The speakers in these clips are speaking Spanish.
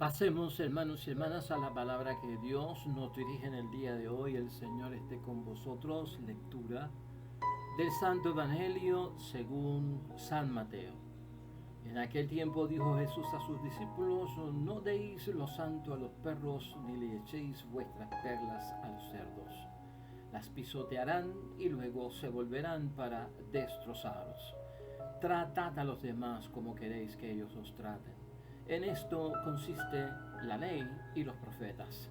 Pasemos, hermanos y hermanas, a la palabra que Dios nos dirige en el día de hoy. El Señor esté con vosotros. Lectura del Santo Evangelio según San Mateo. En aquel tiempo dijo Jesús a sus discípulos: no deis lo santo a los perros, ni le echéis vuestras perlas a los cerdos. Las pisotearán y luego se volverán para destrozaros. Tratad a los demás como queréis que ellos os traten. En esto consiste la ley y los profetas.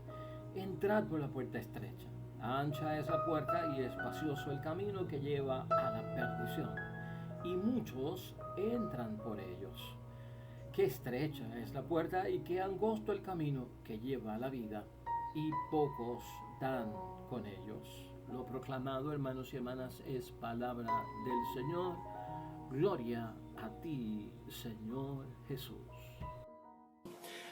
Entrad por la puerta estrecha. Ancha es la puerta y espacioso el camino que lleva a la perdición, y muchos entran por ellos. Qué estrecha es la puerta y qué angosto el camino que lleva a la vida, y pocos dan con ellos. Lo proclamado, hermanos y hermanas, es palabra del Señor. Gloria a ti, Señor Jesús.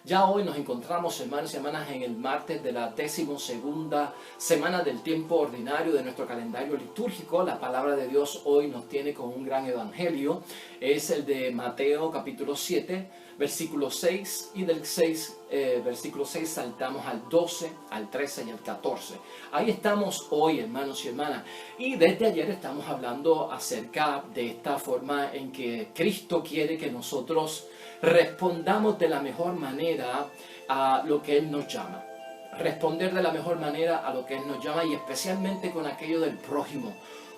Ya hoy nos encontramos, hermanos y hermanas, en el martes de la 12ª semana del tiempo ordinario de nuestro calendario litúrgico. La palabra de Dios hoy nos tiene con un gran evangelio. Es el de Mateo capítulo 7, versículo 6, y del versículo 6 saltamos al 12, al 13 y al 14. Ahí estamos hoy, hermanos y hermanas, y desde ayer estamos hablando acerca de esta forma en que Cristo quiere que nosotros respondamos de la mejor manera a lo que Él nos llama. Responder de la mejor manera a lo que Él nos llama, y especialmente con aquello del prójimo,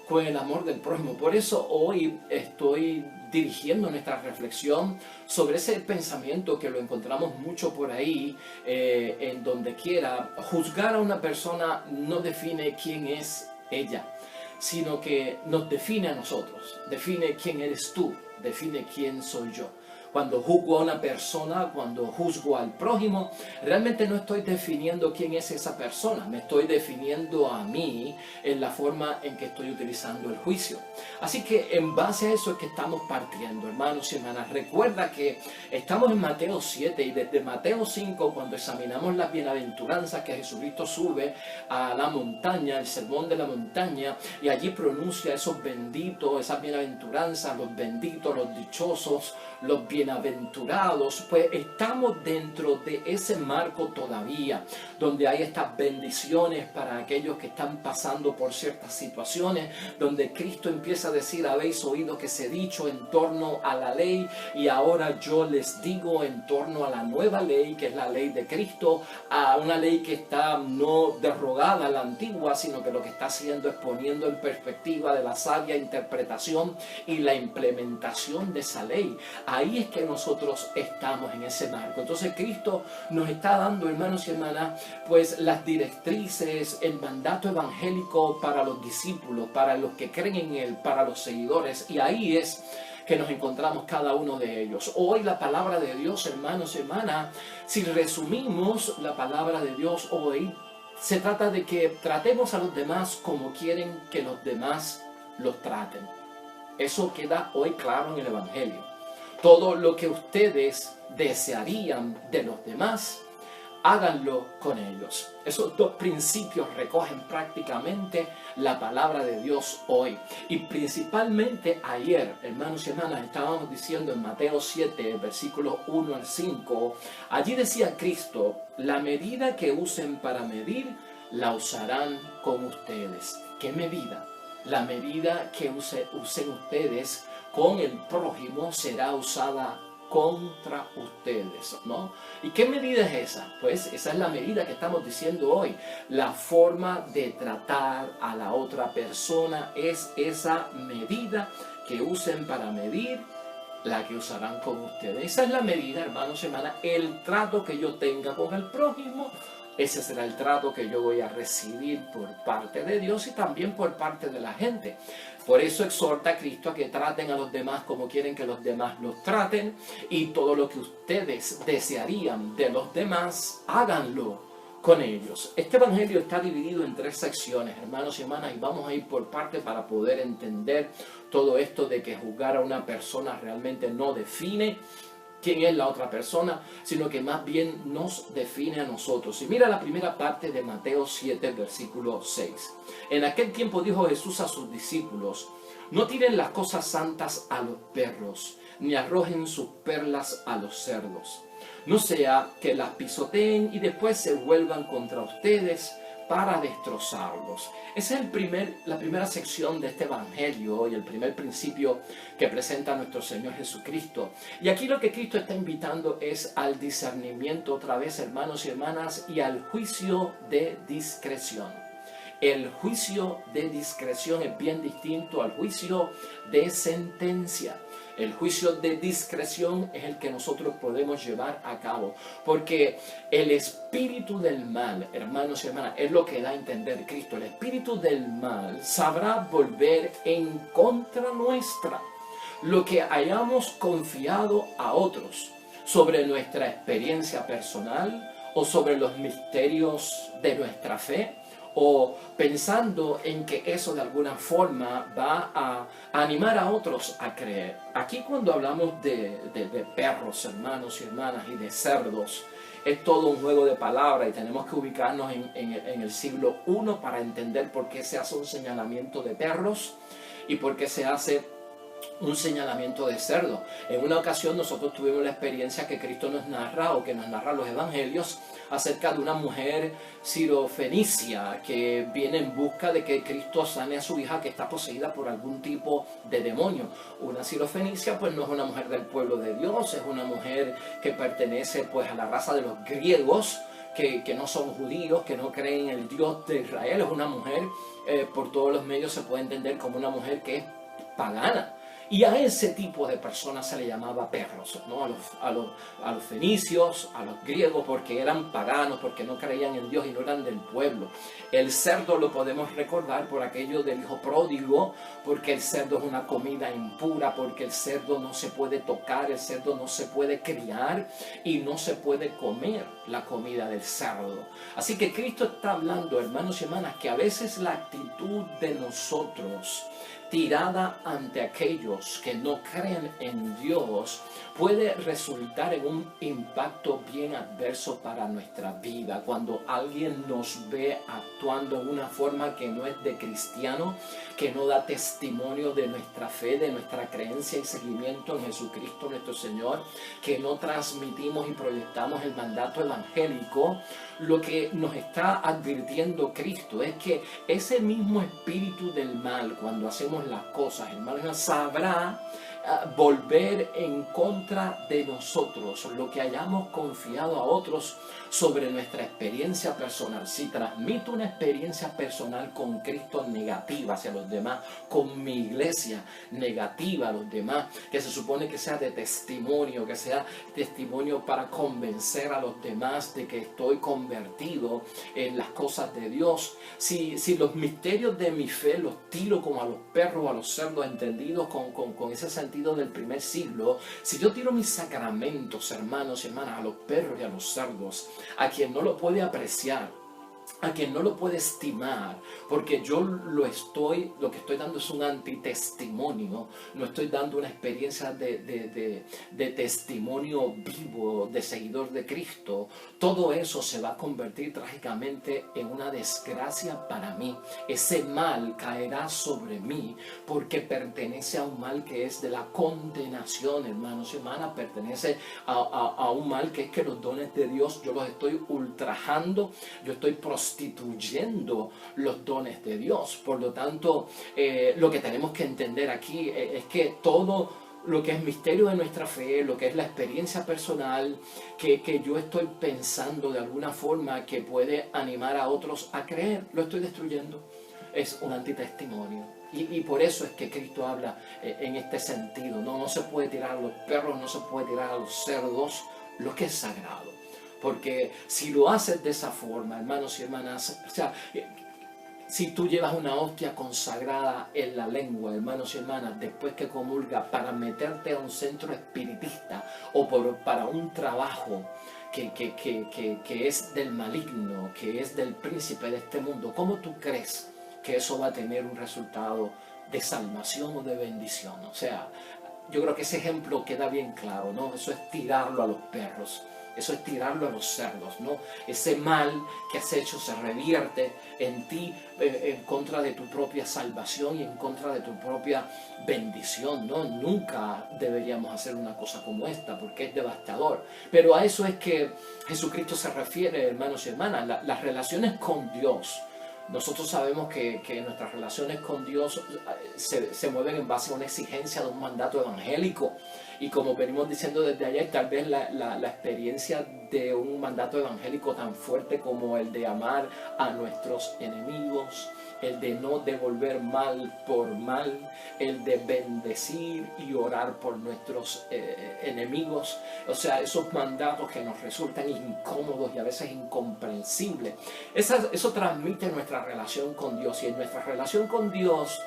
con el amor del prójimo. Por eso hoy estoy dirigiendo nuestra reflexión sobre ese pensamiento que lo encontramos mucho por ahí, en donde quiera. Juzgar a una persona no define quién es ella, sino que nos define a nosotros, define quién eres tú, define quién soy yo. Cuando juzgo a una persona, cuando juzgo al prójimo, realmente no estoy definiendo quién es esa persona, me estoy definiendo a mí en la forma en que estoy utilizando el juicio. Así que en base a eso es que estamos partiendo, hermanos y hermanas. Recuerda que estamos en Mateo 7, y desde Mateo 5, cuando examinamos las bienaventuranzas que Jesucristo sube a la montaña, el sermón de la montaña, y allí pronuncia esos benditos, esas bienaventuranzas, los benditos, los dichosos, los bienaventurados, pues estamos dentro de ese marco todavía, donde hay estas bendiciones para aquellos que están pasando por ciertas situaciones, donde Cristo empieza a decir: habéis oído que se ha dicho en torno a la ley, y ahora yo les digo en torno a la nueva ley, que es la ley de Cristo, a una ley que está no derogada a la antigua, sino que lo que está haciendo es poniendo en perspectiva de la sabia interpretación y la implementación de esa ley. Ahí es que nosotros estamos en ese marco. Entonces Cristo nos está dando, hermanos y hermanas, pues las directrices, el mandato evangélico para los discípulos, para los que creen en Él, para los seguidores, y ahí es que nos encontramos cada uno de ellos. Hoy la palabra de Dios, hermanos y hermanas, si resumimos la palabra de Dios hoy, se trata de que tratemos a los demás como quieren que los demás los traten. Eso queda hoy claro en el evangelio. Todo lo que ustedes desearían de los demás, háganlo con ellos. Esos dos principios recogen prácticamente la palabra de Dios hoy. Y principalmente ayer, hermanos y hermanas, estábamos diciendo en Mateo 7, versículos 1 al 5, allí decía Cristo: la medida que usen para medir, la usarán con ustedes. ¿Qué medida? La medida que usen ustedes con el prójimo será usada contra ustedes, ¿no? ¿Y qué medida es esa? Pues esa es la medida que estamos diciendo hoy. La forma de tratar a la otra persona es esa medida que usen para medir, la que usarán con ustedes. Esa es la medida, hermanos y hermanas. El trato que yo tenga con el prójimo, ese será el trato que yo voy a recibir por parte de Dios y también por parte de la gente. Por eso exhorta a Cristo a que traten a los demás como quieren que los demás los traten, y todo lo que ustedes desearían de los demás, háganlo con ellos. Este evangelio está dividido en 3 secciones, hermanos y hermanas, y vamos a ir por partes para poder entender todo esto de que juzgar a una persona realmente no define quién es la otra persona, sino que más bien nos define a nosotros. Y mira la primera parte de Mateo 7, versículo 6. En aquel tiempo dijo Jesús a sus discípulos: No tiren las cosas santas a los perros, ni arrojen sus perlas a los cerdos. No sea que las pisoteen y después se vuelvan contra ustedes para destrozarlos. Esa es la primera sección de este evangelio y el primer principio que presenta nuestro Señor Jesucristo. Y aquí lo que Cristo está invitando es al discernimiento otra vez, hermanos y hermanas, y al juicio de discreción. El juicio de discreción es bien distinto al juicio de sentencia. El juicio de discreción es el que nosotros podemos llevar a cabo, porque el espíritu del mal, hermanos y hermanas, es lo que da a entender Cristo. El espíritu del mal sabrá volver en contra nuestra lo que hayamos confiado a otros sobre nuestra experiencia personal o sobre los misterios de nuestra fe, o pensando en que eso de alguna forma va a animar a otros a creer. Aquí cuando hablamos de perros, hermanos y hermanas, y de cerdos, es todo un juego de palabras y tenemos que ubicarnos en el siglo I para entender por qué se hace un señalamiento de perros y por qué se hace un señalamiento de cerdo. En una ocasión nosotros tuvimos la experiencia que Cristo nos narra, o que nos narra los evangelios, acerca de una mujer sirofenicia que viene en busca de que Cristo sane a su hija que está poseída por algún tipo de demonio. Una sirofenicia pues no es una mujer del pueblo de Dios, es una mujer que pertenece pues a la raza de los griegos, que no son judíos, que no creen en el Dios de Israel. Es una mujer, por todos los medios se puede entender como una mujer que es pagana. Y a ese tipo de personas se le llamaba perros, ¿no? A los fenicios, a los griegos, porque eran paganos, porque no creían en Dios y no eran del pueblo. El cerdo lo podemos recordar por aquello del hijo pródigo, porque el cerdo es una comida impura, porque el cerdo no se puede tocar, el cerdo no se puede criar y no se puede comer la comida del cerdo. Así que Cristo está hablando, hermanos y hermanas, que a veces la actitud de nosotros tirada ante aquellos que no creen en Dios puede resultar en un impacto bien adverso para nuestra vida. Cuando alguien nos ve actuando en una forma que no es de cristiano, que no da testimonio de nuestra fe, de nuestra creencia y seguimiento en Jesucristo nuestro Señor, que no transmitimos y proyectamos el mandato evangélico, lo que nos está advirtiendo Cristo es que ese mismo espíritu del mal, cuando hacemos las cosas, hermanos, sabrá volver en contra de nosotros lo que hayamos confiado a otros sobre nuestra experiencia personal. Si transmito una experiencia personal con Cristo negativa hacia los demás, con mi iglesia negativa a los demás, que se supone que sea de testimonio, que sea testimonio para convencer a los demás de que estoy convertido en las cosas de Dios, si los misterios de mi fe los tiro como a los perros o a los cerdos, entendidos con ese sentido del primer siglo, si yo tiro mis sacramentos, hermanos y hermanas, a los perros y a los cerdos, a quien no lo puede apreciar, a quien no lo puede estimar, porque yo lo que estoy dando es un antitestimonio, no estoy dando una experiencia de testimonio vivo, de seguidor de Cristo. Todo eso se va a convertir trágicamente en una desgracia para mí. Ese mal caerá sobre mí porque pertenece a un mal que es de la condenación, hermanos y hermanas, pertenece a un mal que es que los dones de Dios yo los estoy ultrajando, yo estoy prostituyendo los dones de Dios. Por lo tanto, lo que tenemos que entender aquí es que todo lo que es misterio de nuestra fe, lo que es la experiencia personal, que yo estoy pensando de alguna forma que puede animar a otros a creer, lo estoy destruyendo. Es un antitestimonio. Y por eso es que Cristo habla en este sentido. No se puede tirar a los perros, no se puede tirar a los cerdos lo que es sagrado. Porque si lo haces de esa forma, hermanos y hermanas, o sea, si tú llevas una hostia consagrada en la lengua, hermanos y hermanas, después que comulga, para meterte a un centro espiritista o para un trabajo que es del maligno, que es del príncipe de este mundo, ¿cómo tú crees que eso va a tener un resultado de salvación o de bendición? O sea, yo creo que ese ejemplo queda bien claro, ¿no? Eso es tirarlo a los perros. Eso es tirarlo a los cerdos, ¿no? Ese mal que has hecho se revierte en ti, en contra de tu propia salvación y en contra de tu propia bendición, ¿no? Nunca deberíamos hacer una cosa como esta porque es devastador. Pero a eso es que Jesucristo se refiere, hermanos y hermanas, las relaciones con Dios. Nosotros sabemos que nuestras relaciones con Dios se mueven en base a una exigencia de un mandato evangélico. Y como venimos diciendo desde ayer, tal vez la experiencia de un mandato evangélico tan fuerte como el de amar a nuestros enemigos, el de no devolver mal por mal, el de bendecir y orar por nuestros enemigos. O sea, esos mandatos que nos resultan incómodos y a veces incomprensibles. Eso transmite nuestra relación con Dios. Y en nuestra relación con Dios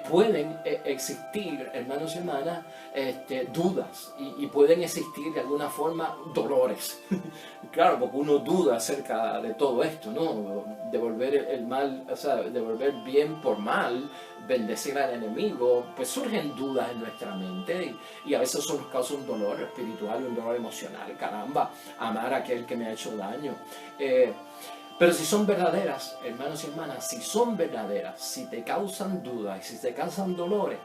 pueden existir, hermanos y hermanas, dudas y pueden existir de alguna forma dolores. Claro, porque uno duda acerca de todo esto, ¿no? Devolver el mal, o sea, devolver bien por mal, bendecir al enemigo, pues surgen dudas en nuestra mente y a veces eso nos causa un dolor espiritual y un dolor emocional. Caramba, amar a aquel que me ha hecho daño. Pero si son verdaderas, hermanos y hermanas, si son verdaderas, si te causan dudas y si te causan dolores,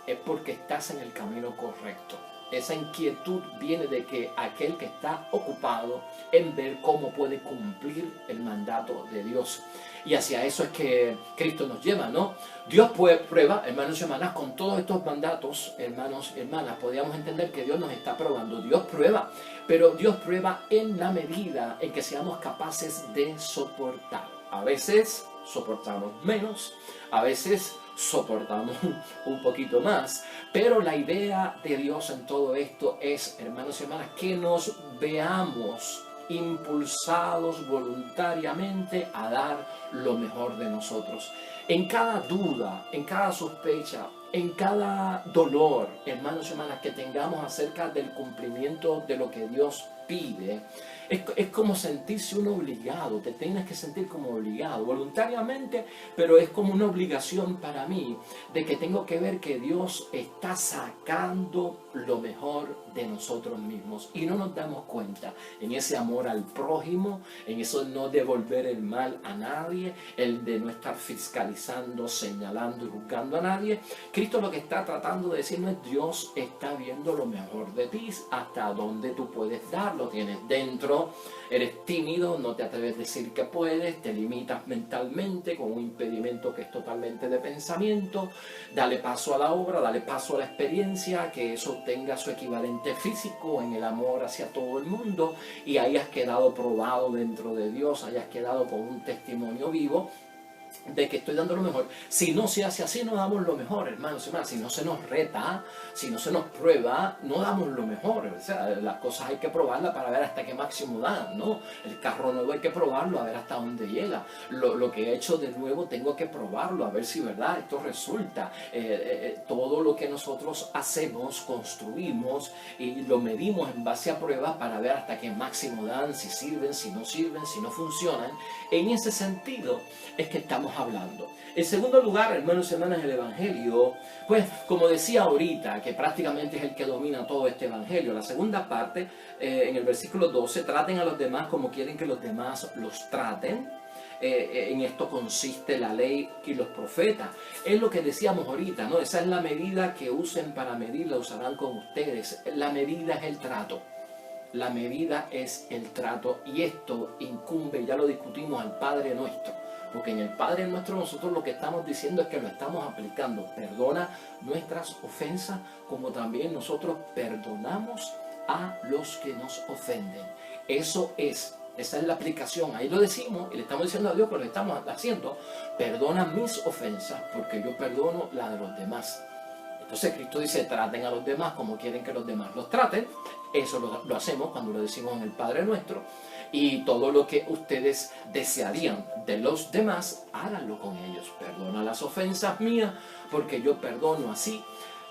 es porque estás en el camino correcto. Esa inquietud viene de que aquel que está ocupado en ver cómo puede cumplir el mandato de Dios. Y hacia eso es que Cristo nos lleva, ¿no? Dios prueba, hermanos y hermanas, con todos estos mandatos, hermanos y hermanas, podríamos entender que Dios nos está probando. Dios prueba, pero Dios prueba en la medida en que seamos capaces de soportar. A veces soportamos menos, a veces soportamos un poquito más, pero la idea de Dios en todo esto es, hermanos y hermanas, que nos veamos impulsados voluntariamente a dar lo mejor de nosotros. En cada duda, en cada sospecha, en cada dolor, hermanos y hermanas, que tengamos acerca del cumplimiento de lo que Dios pide, es como sentirse uno obligado, te tienes que sentir como obligado, voluntariamente, pero es como una obligación para mí, de que tengo que ver que Dios está sacando lo mejor de nosotros mismos y no nos damos cuenta en ese amor al prójimo, en eso no devolver el mal a nadie, el de no estar fiscalizando, señalando y juzgando a nadie. Cristo lo que está tratando de decirnos es: Dios está viendo lo mejor de ti, hasta dónde tú puedes dar, lo tienes dentro, eres tímido, no te atreves a decir que puedes, te limitas mentalmente con un impedimento que es totalmente de pensamiento. Dale paso a la obra, dale paso a la experiencia, que eso tenga su equivalente físico en el amor hacia todo el mundo y hayas quedado probado dentro de Dios, hayas quedado con un testimonio vivo de que estoy dando lo mejor. Si no se hace así, no damos lo mejor, hermanos y hermanas. Si no se nos reta, si no se nos prueba, no damos lo mejor. O sea, las cosas hay que probarlas para ver hasta qué máximo dan, ¿no? El carro nuevo hay que probarlo a ver hasta dónde llega. Lo que he hecho de nuevo tengo que probarlo a ver si, ¿verdad?, esto resulta. Todo lo que nosotros hacemos, construimos y lo medimos en base a pruebas para ver hasta qué máximo dan, si sirven, si no funcionan. En ese sentido es que estamos hablando. En segundo lugar, hermanos y hermanas, el Evangelio, pues como decía ahorita, que prácticamente es el que domina todo este Evangelio. La segunda parte, en el versículo 12, traten a los demás como quieren que los demás los traten. En esto consiste la ley y los profetas. Es lo que decíamos ahorita, ¿no? Esa es la medida que usen para medir, la usarán con ustedes. La medida es el trato. La medida es el trato y esto incumbe, ya lo discutimos, al Padre Nuestro. Porque en el Padre Nuestro nosotros lo que estamos diciendo es que lo estamos aplicando. Perdona nuestras ofensas como también nosotros perdonamos a los que nos ofenden. Esa es la aplicación. Ahí lo decimos y le estamos diciendo a Dios, pero lo estamos haciendo. Perdona mis ofensas porque yo perdono la de los demás. Entonces Cristo dice: traten a los demás como quieren que los demás los traten. Eso lo hacemos cuando lo decimos en el Padre Nuestro. Y todo lo que ustedes desearían de los demás, háganlo con ellos. Perdona las ofensas mías porque yo perdono así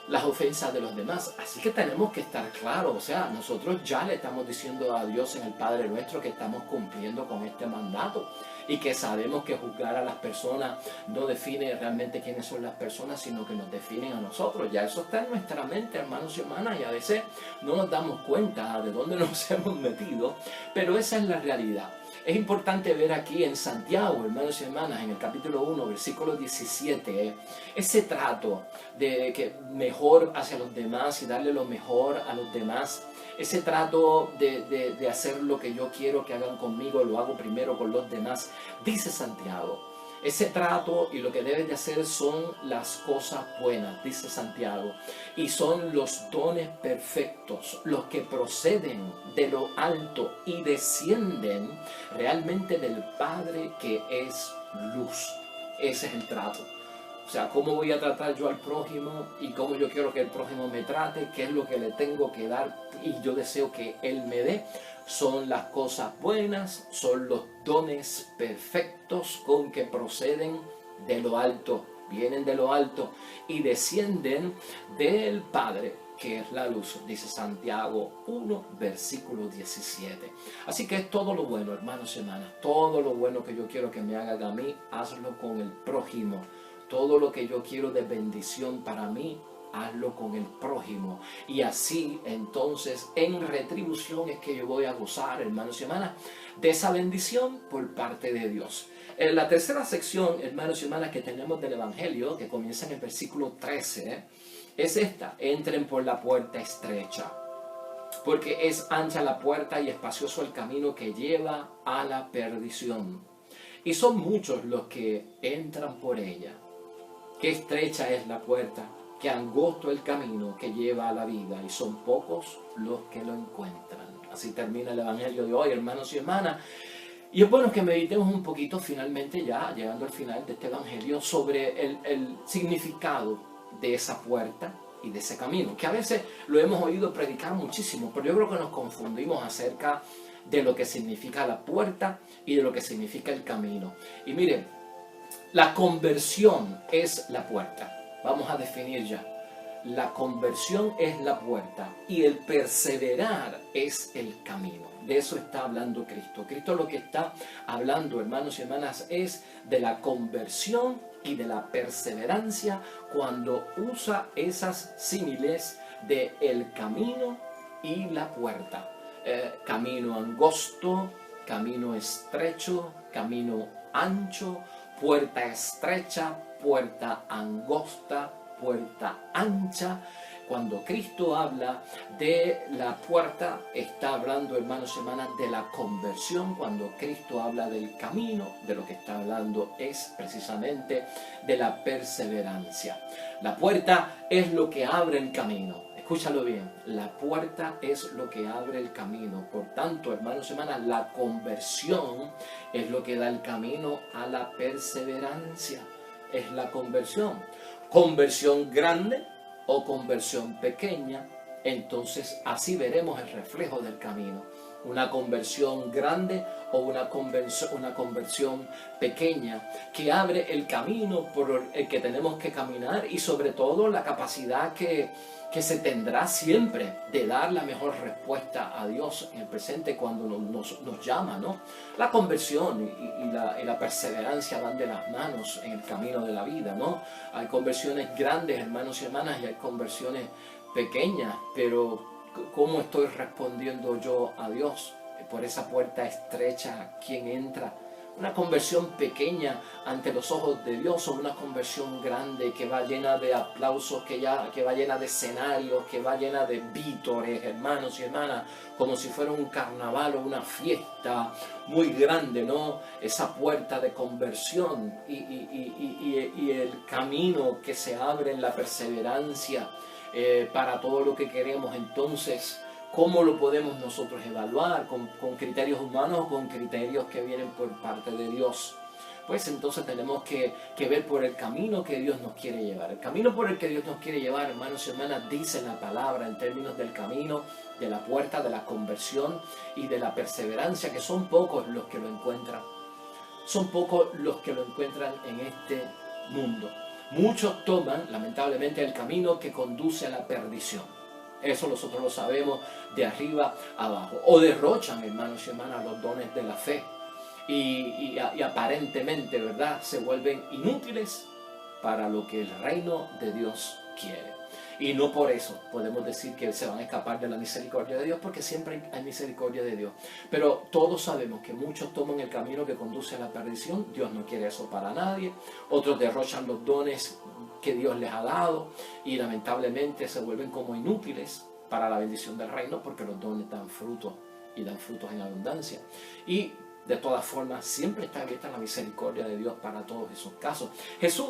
las ofensas de los demás. Así que tenemos que estar claros. O sea, nosotros ya le estamos diciendo a Dios en el Padre Nuestro que estamos cumpliendo con este mandato. y que sabemos que juzgar a las personas no define realmente quiénes son las personas, sino que nos definen a nosotros. Ya eso está en nuestra mente, hermanos y hermanas, y a veces no nos damos cuenta de dónde nos hemos metido, pero esa es la realidad. Es importante ver aquí en Santiago, hermanos y hermanas, en el capítulo 1, versículo 17, ese trato de que mejor hacia los demás y darle lo mejor a los demás. Ese trato de hacer lo que yo quiero que hagan conmigo, lo hago primero con los demás. Dice Santiago, ese trato y lo que debes de hacer son las cosas buenas, dice Santiago. Y son los dones perfectos, los que proceden de lo alto y descienden realmente del Padre que es luz. Ese es el trato. O sea, cómo voy a tratar yo al prójimo y cómo yo quiero que el prójimo me trate, qué es lo que le tengo que dar y yo deseo que él me dé. Son las cosas buenas, son los dones perfectos con que proceden de lo alto, vienen de lo alto y descienden del Padre, que es la luz, dice Santiago 1, versículo 17. Así que es todo lo bueno, hermanos y hermanas, todo lo bueno que yo quiero que me hagan a mí, hazlo con el prójimo. Todo lo que yo quiero de bendición para mí, hazlo con el prójimo. Y así, entonces, en retribución es que yo voy a gozar, hermanos y hermanas, de esa bendición por parte de Dios. En la tercera sección, hermanos y hermanas, que tenemos del Evangelio, que comienza en el versículo 13, es esta: entren por la puerta estrecha, porque es ancha la puerta y espacioso el camino que lleva a la perdición. Y son muchos los que entran por ella. Qué estrecha es la puerta, qué angosto el camino que lleva a la vida, y son pocos los que lo encuentran. Así termina el Evangelio de hoy, hermanos y hermanas. Y es bueno que meditemos un poquito finalmente, ya llegando al final de este Evangelio, sobre el significado de esa puerta y de ese camino, que a veces lo hemos oído predicar muchísimo, pero yo creo que nos confundimos acerca de lo que significa la puerta y de lo que significa el camino. Y miren, la conversión es la puerta. Vamos a definir ya. La conversión es la puerta y el perseverar es el camino. De eso está hablando Cristo. Cristo lo que está hablando, hermanos y hermanas, es de la conversión y de la perseverancia cuando usa esas símiles de el camino y la puerta. Camino angosto, camino estrecho, camino ancho, puerta estrecha, puerta angosta, puerta ancha. Cuando Cristo habla de la puerta, está hablando, hermanos y hermanas, de la conversión. Cuando Cristo habla del camino, de lo que está hablando es precisamente de la perseverancia. La puerta es lo que abre el camino. Escúchalo bien, la puerta es lo que abre el camino. Por tanto, hermanos y hermanas, la conversión es lo que da el camino a la perseverancia. Es la conversión. Conversión grande o conversión pequeña, entonces así veremos el reflejo del camino. Una conversión grande o una conversión pequeña que abre el camino por el que tenemos que caminar y sobre todo la capacidad que se tendrá siempre de dar la mejor respuesta a Dios en el presente cuando nos llama, ¿no? La conversión y la perseverancia van de las manos en el camino de la vida, ¿no? Hay conversiones grandes, hermanos y hermanas, y hay conversiones pequeñas, pero ¿cómo estoy respondiendo yo a Dios? Por esa puerta estrecha, ¿quién entra? Una conversión pequeña ante los ojos de Dios o una conversión grande que va llena de aplausos, que va llena de escenarios, que va llena de vítores, hermanos y hermanas, como si fuera un carnaval o una fiesta muy grande, ¿no? Esa puerta de conversión y el camino que se abre en la perseverancia para todo lo que queremos. Entonces, ¿cómo lo podemos nosotros evaluar? ¿Con criterios humanos o con criterios que vienen por parte de Dios? Pues entonces tenemos que ver por el camino que Dios nos quiere llevar. El camino por el que Dios nos quiere llevar, hermanos y hermanas, dice la palabra en términos del camino, de la puerta, de la conversión y de la perseverancia, que son pocos los que lo encuentran. Son pocos los que lo encuentran en este mundo. Muchos toman, lamentablemente, el camino que conduce a la perdición. Eso nosotros lo sabemos de arriba a abajo. O derrochan, hermanos y hermanas, los dones de la fe. y aparentemente, ¿verdad?, se vuelven inútiles para lo que el reino de Dios quiere. Y no por eso podemos decir que se van a escapar de la misericordia de Dios, porque siempre hay misericordia de Dios. Pero todos sabemos que muchos toman el camino que conduce a la perdición. Dios no quiere eso para nadie. Otros derrochan los dones que Dios les ha dado y lamentablemente se vuelven como inútiles para la bendición del reino, porque los dones dan frutos y dan frutos en abundancia. Y de todas formas, siempre está abierta la misericordia de Dios para todos esos casos. Jesús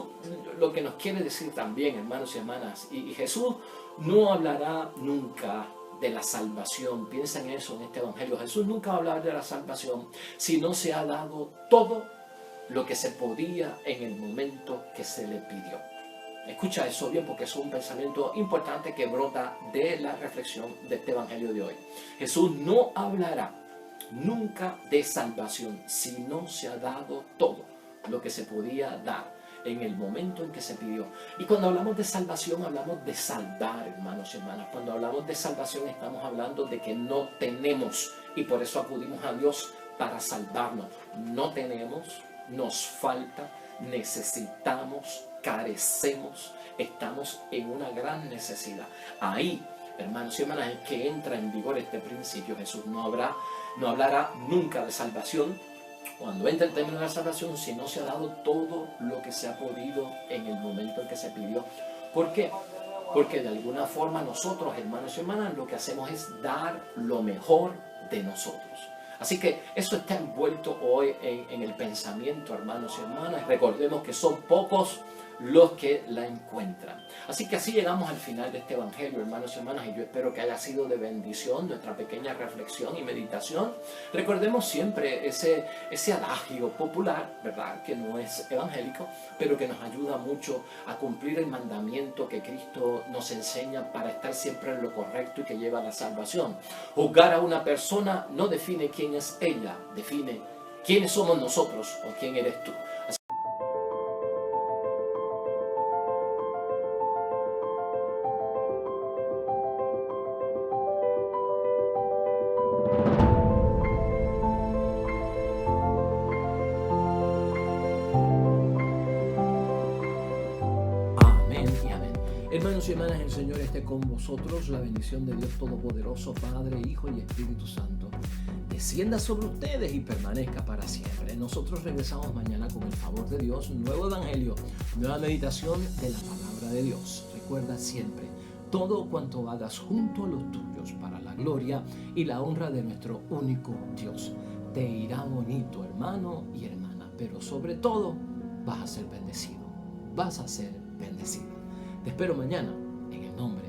lo que nos quiere decir también, hermanos y hermanas, y Jesús no hablará nunca de la salvación. Piensa en eso en este evangelio. Jesús nunca va a hablar de la salvación si no se ha dado todo lo que se podía en el momento que se le pidió. Escucha eso bien, porque es un pensamiento importante que brota de la reflexión de este evangelio de hoy. Jesús no hablará nunca de salvación si no se ha dado todo lo que se podía dar en el momento en que se pidió. Y cuando hablamos de salvación, hablamos de salvar, hermanos y hermanas. Cuando hablamos de salvación, estamos hablando de que no tenemos, y por eso acudimos a Dios para salvarnos. No tenemos, nos falta, necesitamos, carecemos, estamos en una gran necesidad. Ahí, hermanos y hermanas, es que entra en vigor este principio. Jesús no hablará nunca de salvación cuando entra el término de la salvación si no se ha dado todo lo que se ha podido en el momento en que se pidió. ¿Por qué? Porque de alguna forma nosotros, hermanos y hermanas, lo que hacemos es dar lo mejor de nosotros. Así que eso está envuelto hoy en el pensamiento, hermanos y hermanas. Recordemos que son pocos los que la encuentran. Así que así llegamos al final de este evangelio, hermanos y hermanas, y yo espero que haya sido de bendición nuestra pequeña reflexión y meditación. Recordemos siempre ese adagio popular, ¿verdad?, que no es evangélico, pero que nos ayuda mucho a cumplir el mandamiento que Cristo nos enseña para estar siempre en lo correcto y que lleva a la salvación. Juzgar a una persona no define quién es ella, define quiénes somos nosotros o quién eres tú. Hermanos y hermanas, el Señor esté con vosotros. La bendición de Dios Todopoderoso, Padre, Hijo y Espíritu Santo, descienda sobre ustedes y permanezca para siempre. Nosotros regresamos mañana con el favor de Dios, nuevo evangelio, nueva meditación de la palabra de Dios. Recuerda siempre, todo cuanto hagas junto a los tuyos para la gloria y la honra de nuestro único Dios. Te irá bonito, hermano y hermana, pero sobre todo vas a ser bendecido. Vas a ser bendecido. Te espero mañana en el nombre